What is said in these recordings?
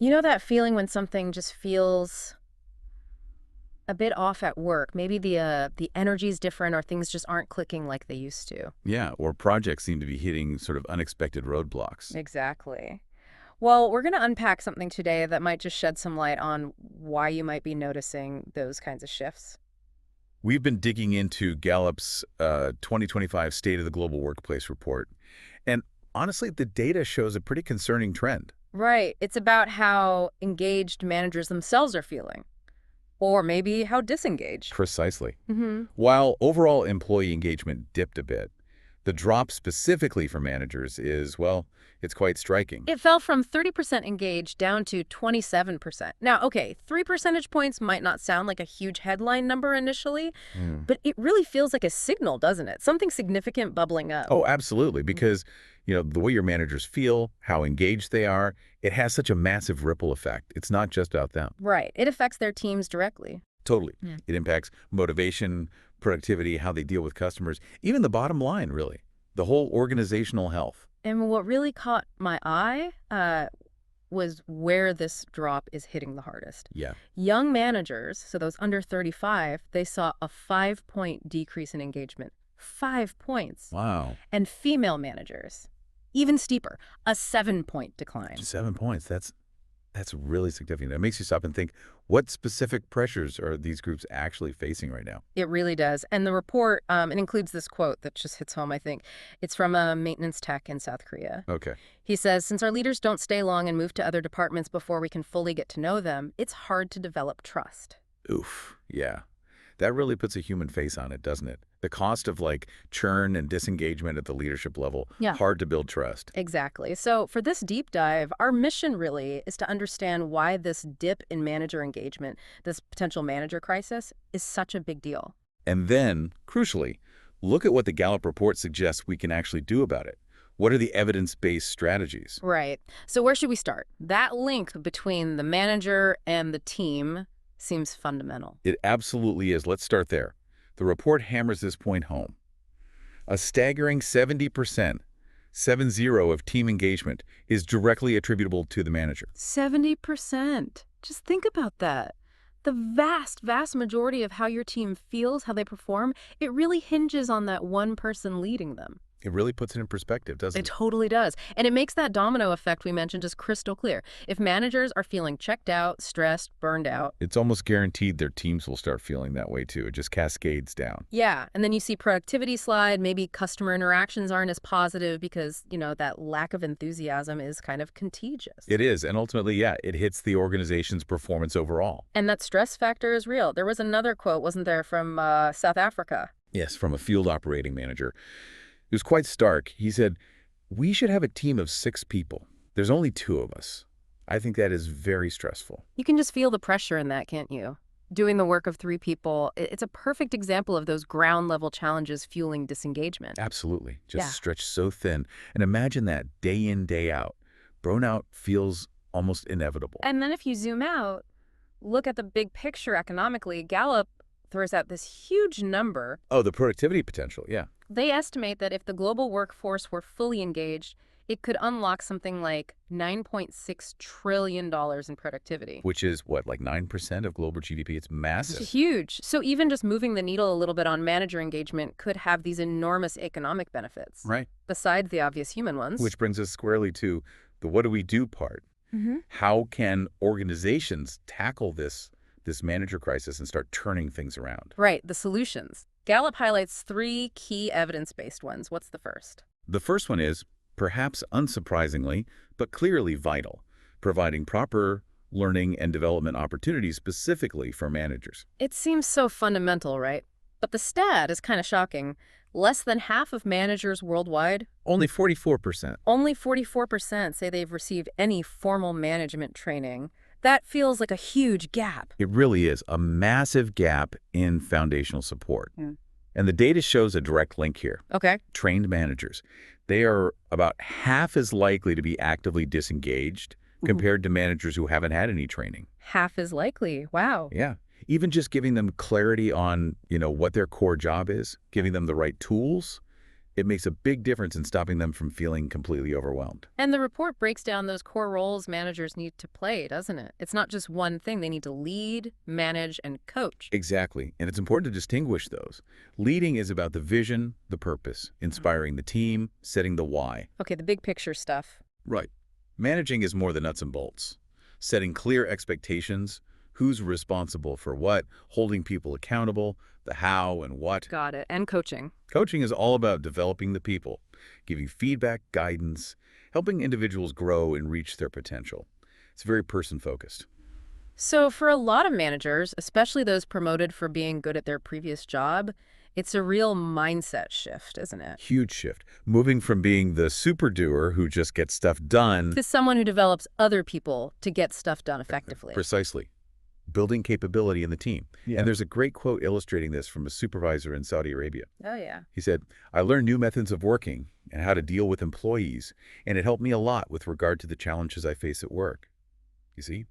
You know that feeling when something just feels a bit off at work? Maybe the energy's different or things just aren't clicking like they used to. Yeah, or projects seem to be hitting sort of unexpected roadblocks. Exactly. Well, we're going to unpack something today that might just shed some light on why you might be noticing those kinds of shifts. We've been digging into Gallup's 2025 State of the Global Workplace report, and honestly, the data shows a pretty concerning trend. Right. It's about how engaged managers themselves are feeling, or maybe how disengaged. Precisely. hmm While overall employee engagement dipped a bit, the drop specifically for managers is, well, it's quite striking. It fell from 30% engaged down to 27%. Now, okay, 3 percentage points might not sound like a huge headline number initially, Hmm. but it really feels like a signal, doesn't it? Something significant bubbling up. Oh, absolutely, because, the way your managers feel, how engaged they are, it has such a massive ripple effect. It's not just about them. Right. It affects their teams directly. Totally. Yeah. It impacts motivation, productivity, how they deal with customers, even the bottom line, really, the whole organizational health. And what really caught my eye was where this drop is hitting the hardest. Yeah. Young managers, so those under 35, they saw a 5-point decrease in engagement. 5 points. Wow. And female managers, even steeper, a 7-point decline. 7 points. That's really significant. It makes you stop and think, what specific pressures are these groups actually facing right now? It really does. And the report, it includes this quote that just hits home, I think. It's from a maintenance tech in South Korea. Okay. He says, since our leaders don't stay long and move to other departments before we can fully get to know them, it's hard to develop trust. Oof. Yeah. That really puts a human face on it, doesn't it? The cost of churn and disengagement at the leadership level, Yeah. hard to build trust. Exactly. So for this deep dive, our mission really is to understand why this dip in manager engagement, this potential manager crisis, is such a big deal. And then, crucially, look at what the Gallup report suggests we can actually do about it. What are the evidence-based strategies? Right. So where should we start? That link between the manager and the team seems fundamental. It absolutely is. Let's start there. The report hammers this point home. A staggering 70%, 70 of team engagement is directly attributable to the manager. 70%. Just think about that. The vast, vast majority of how your team feels, how they perform, it really hinges on that one person leading them. It really puts it in perspective, doesn't It it? totally does. And it makes that domino effect we mentioned just crystal clear. If managers are feeling checked out, stressed, burned out, It's almost guaranteed their teams will start feeling that way too. It just cascades down. yeah, and then you see productivity slide, maybe customer interactions aren't as positive because, that lack of enthusiasm is kind of contagious. It is, and ultimately, yeah, it hits the organization's performance overall. And that stress factor is real. There was another quote, wasn't there, from South Africa? Yes, from a field operating manager. It was quite stark. He said, "We should have a team of 6 people. There's only 2 of us. I think that is very stressful." You can just feel the pressure in that, can't you? Doing the work of 3 people, it's a perfect example of those ground level challenges fueling disengagement. Absolutely. Yeah. Just stretched so thin. And imagine that day in, day out. Burnout feels almost inevitable. And then if you zoom out, look at the big picture economically, Gallup throws out this huge number. Oh, the productivity potential, yeah. They estimate that if the global workforce were fully engaged, it could unlock something like $9.6 trillion in productivity. Which is, what, like 9% of global GDP? It's It's massive. huge. So even just moving the needle a little bit on manager engagement could have these enormous economic benefits, Right. besides the obvious human ones. Which brings us squarely to the what do we do part. Mhm. How can organizations tackle this manager crisis and start turning things around? Right, the solutions. Gallup highlights 3 key evidence-based ones. What's the first? The first one is, perhaps unsurprisingly, but clearly vital, providing proper learning and development opportunities specifically for managers. It seems so fundamental, right? But the stat is kind of shocking. Less than half of managers worldwide, Only 44%. only 44% say they've received any formal management training. That feels like a huge gap. It really is a massive gap in foundational support. Yeah. And the data shows a direct link here. Okay. Trained managers, they are about half as likely to be actively disengaged compared to managers who haven't had any training. Half is likely. Wow. Yeah. Even just giving them clarity on, what their core job is, giving them the right tools, It makes a big difference in stopping them from feeling completely overwhelmed. And the report breaks down those core roles managers need to play, doesn't it? It's not just one thing. They need to lead, manage, and coach. Exactly. And it's important to distinguish those. Leading is about the vision, the purpose, inspiring the team, setting the why. Okay, the big picture stuff. Right. Managing is more the nuts and bolts. Setting clear expectations, who's responsible for what, holding people accountable, the how and what. Got it. And coaching. Coaching is all about developing the people, giving feedback, guidance, helping individuals grow and reach their potential. It's very person-focused. So for a lot of managers, especially those promoted for being good at their previous job, it's a real mindset shift, isn't it? Huge shift. Moving from being the super doer who just gets stuff done. To someone who develops other people to get stuff done effectively. Precisely. Building capability in the team. Yeah. And there's a great quote illustrating this from a supervisor in Saudi Arabia. Oh, yeah. He said, "I learned new methods of working and how to deal with employees, and it helped me a lot with regard to the challenges I face at work." You see?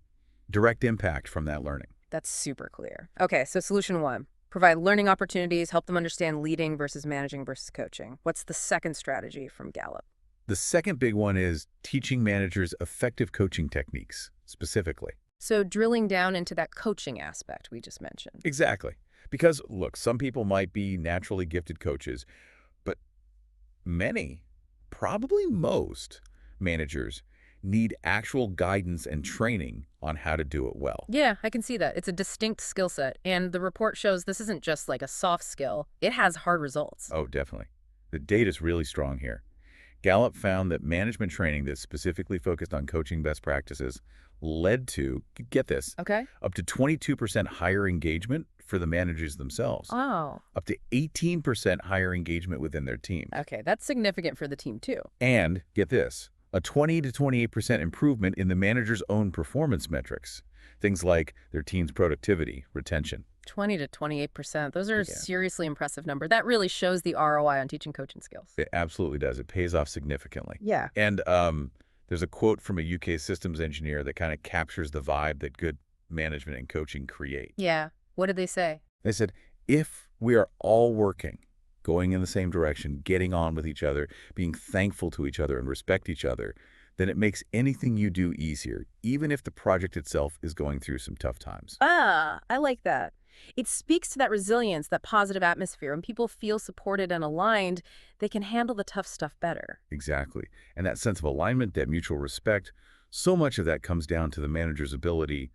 Direct impact from that learning. That's super clear. Okay, so solution one, provide learning opportunities, help them understand leading versus managing versus coaching. What's the second strategy from Gallup? The second big one is teaching managers effective coaching techniques, specifically. So drilling down into that coaching aspect we just mentioned. Exactly. Because, look, some people might be naturally gifted coaches, but many, probably most, managers need actual guidance and training on how to do it well. Yeah, I can see that. It's a distinct skill set. And the report shows this isn't just like a soft skill. It has hard results. Oh, definitely. The data's really strong here. Gallup found that management training that's specifically focused on coaching best practices led to, get this, Okay. up to 22% higher engagement for the managers themselves, Oh, up to 18% higher engagement within their team. okay. That's significant for the team too. And, get this, a 20 to 28% improvement in the manager's own performance metrics, things like their team's productivity, retention. 20 to 28%. Those are a Yeah. seriously impressive number. That really shows the ROI on teaching coaching skills. It absolutely does. It pays off significantly. Yeah. And there's a quote from a UK systems engineer that kind of captures the vibe that good management and coaching create. Yeah. What did they say? They said, if we are all working, going in the same direction, getting on with each other, being thankful to each other and respect each other, then it makes anything you do easier, even if the project itself is going through some tough times. Ah, I like that. It speaks to that resilience, that positive atmosphere. When people feel supported and aligned, they can handle the tough stuff better. Exactly. And that sense of alignment, that mutual respect, so much of that comes down to the manager's ability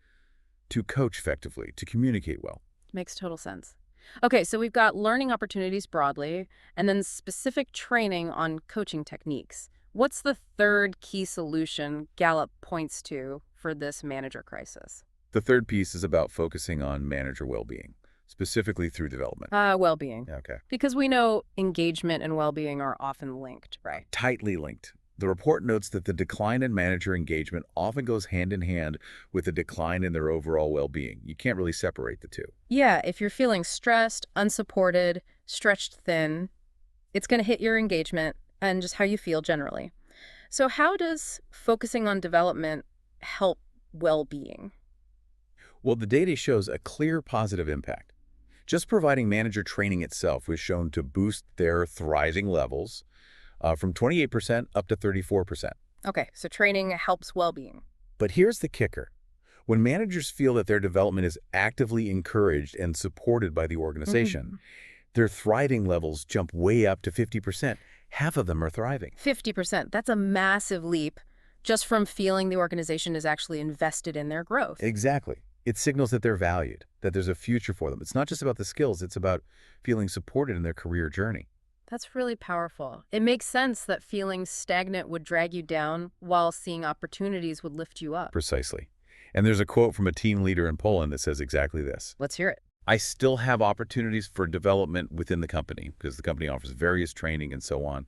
to coach effectively, to communicate well. Makes total sense. Okay, so we've got learning opportunities broadly, and then specific training on coaching techniques. What's the third key solution Gallup points to for this manager crisis? The third piece is about focusing on manager well-being, specifically through development. Well-being. Okay. Because we know engagement and well-being are often linked, right? Tightly linked. The report notes that the decline in manager engagement often goes hand in hand with a decline in their overall well-being. You can't really separate the two. Yeah, if you're feeling stressed, unsupported, stretched thin, it's going to hit your engagement and just how you feel generally. So how does focusing on development help well-being? Well, the data shows a clear positive impact. Just providing manager training itself was shown to boost their thriving levels from 28% up to 34%. Okay, so training helps well-being. But here's the kicker. When managers feel that their development is actively encouraged and supported by the organization, their thriving levels jump way up to 50%. Half of them are thriving. 50%. That's a massive leap just from feeling the organization is actually invested in their growth. Exactly. It signals that they're valued, that there's a future for them. It's not just about the skills, it's about feeling supported in their career journey. That's really powerful. It makes sense that feeling stagnant would drag you down while seeing opportunities would lift you up. Precisely. And there's a quote from a team leader in Poland that says exactly this. Let's hear it. I still have opportunities for development within the company because the company offers various training and so on.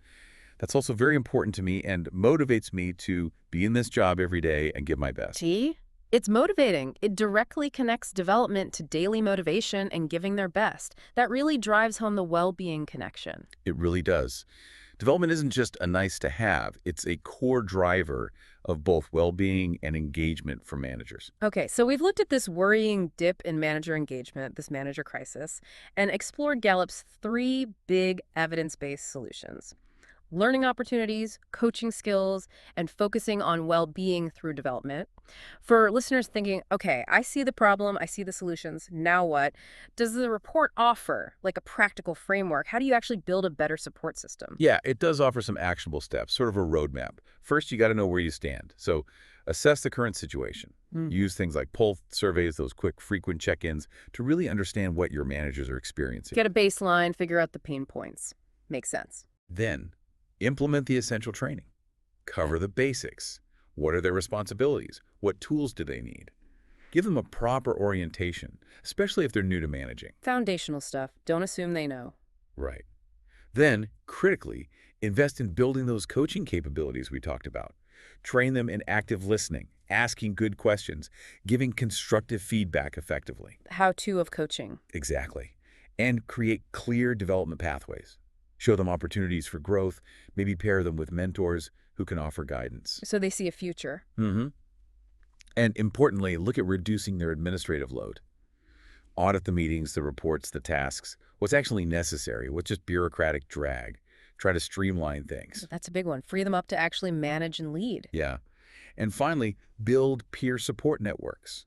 That's also very important to me and motivates me to be in this job every day and give my best. See? It's motivating. It directly connects development to daily motivation and giving their best. That really drives home the well-being connection. It really does. Development isn't just a nice to have, it's a core driver of both well-being and engagement for managers. Okay, so we've looked at this worrying dip in manager engagement, this manager crisis, and explored Gallup's three big evidence-based solutions: learning opportunities, coaching skills, and focusing on well-being through development. For listeners thinking, okay, I see the problem, I see the solutions, now what? Does the report offer like a practical framework? How do you actually build a better support system? Yeah, it does offer some actionable steps, sort of a roadmap. First, you got to know where you stand. So assess the current situation. Mm. Use things like poll surveys, those quick, frequent check-ins to really understand what your managers are experiencing. Get a baseline, figure out the pain points. Makes sense. Then, implement the essential training. Cover the basics. What are their responsibilities? What tools do they need? Give them a proper orientation, especially if they're new to managing. Foundational stuff. Don't assume they know. Right. Then, critically, invest in building those coaching capabilities we talked about. Train them in active listening, asking good questions, giving constructive feedback effectively. How-to of coaching. Exactly. And create clear development pathways. Show them opportunities for growth, maybe pair them with mentors who can offer guidance. So they see a future. And importantly, look at reducing their administrative load. Audit the meetings, the reports, the tasks, what's actually necessary, what's just bureaucratic drag. Try to streamline things. That's a big one. Free them up to actually manage and lead. Yeah. And finally, build peer support networks.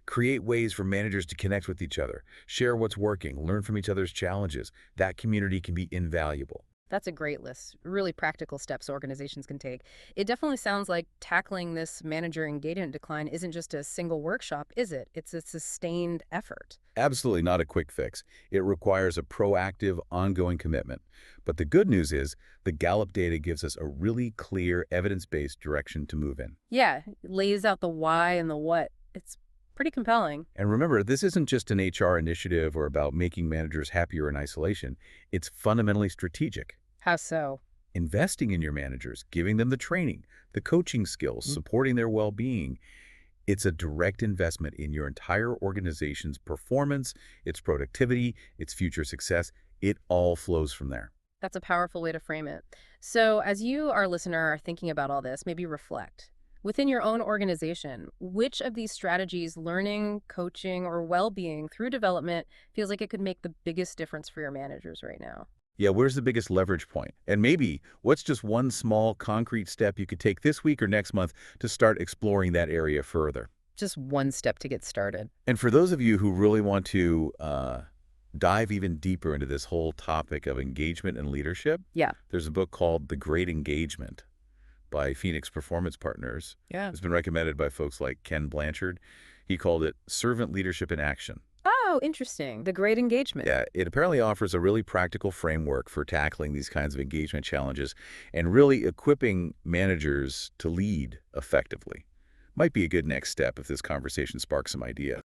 Create ways for managers to connect with each other, share what's working, learn from each other's challenges. That community can be invaluable. That's a great list. Really practical steps organizations can take. It definitely sounds like tackling this manager engagement decline isn't just a single workshop, is it? It's a sustained effort. Absolutely not a quick fix. It requires a proactive, ongoing commitment. But the good news is the Gallup data gives us a really clear, evidence-based direction to move in. Yeah, it lays out the why and the what. It's pretty compelling. And remember, this isn't just an HR initiative or about making managers happier in isolation. It's fundamentally strategic. How so? Investing in your managers, giving them the training, the coaching skills, supporting their well-being. It's a direct investment in your entire organization's performance, its productivity, its future success. It all flows from there. That's a powerful way to frame it. So as you, our listener, are thinking about all this, maybe reflect. Within your own organization, which of these strategies, learning, coaching, or well-being through development, feels like it could make the biggest difference for your managers right now? Yeah, where's the biggest leverage point? And maybe what's just one small concrete step you could take this week or next month to start exploring that area further? Just one step to get started. And for those of you who really want to dive even deeper into this whole topic of engagement and leadership, Yeah. there's a book called The Great Engagement by Phoenix Performance Partners. Yeah. It's been recommended by folks like Ken Blanchard. He called it Servant Leadership in Action. Oh, interesting. The great engagement. Yeah, it apparently offers a really practical framework for tackling these kinds of engagement challenges and really equipping managers to lead effectively. Might be a good next step if this conversation sparks some ideas.